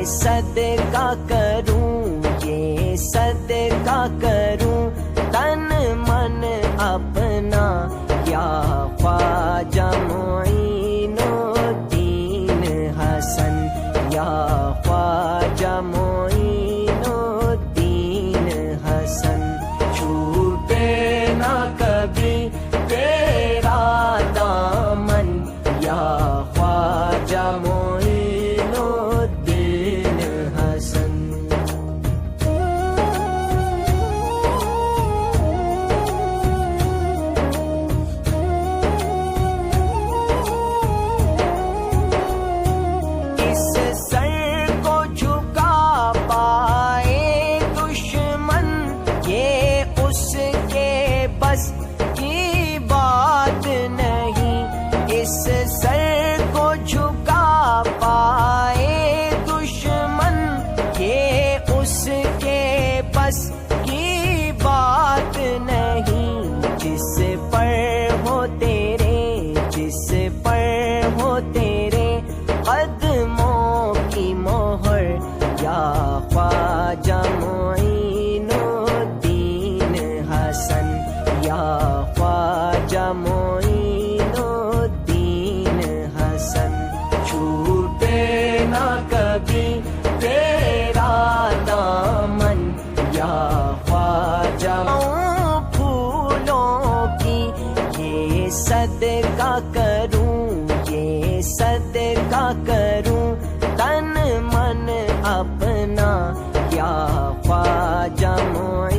صدقہ کروں، یہ صدقہ کروں تن من اپنا، یا خواجہ معین الدین حسن، یا خواجہ معین الدین حسن، چھوٹے نہ کبھی تیرا دامن، یا خواجہ معین الدین حسن۔ اس سر کو جھکا پائے دشمن، یہ اس کے بس کی بات نہیں، اس سر کو جھکا پائے دشمن، یہ اس کے بس کی بات نہیں، جس پر ہو تیرے، جس پر ہو تیرے قدموں کی مہر، یا خواجہ معین الدین حسن، یا خواجہ معین الدین حسن، چھوٹے نہ کبھی تیرا دامن، یا خواجہ پھولوں کی یہ صدقہ کروں، یہ صدقہ کروں تن من اپنا، یا خواجہ معین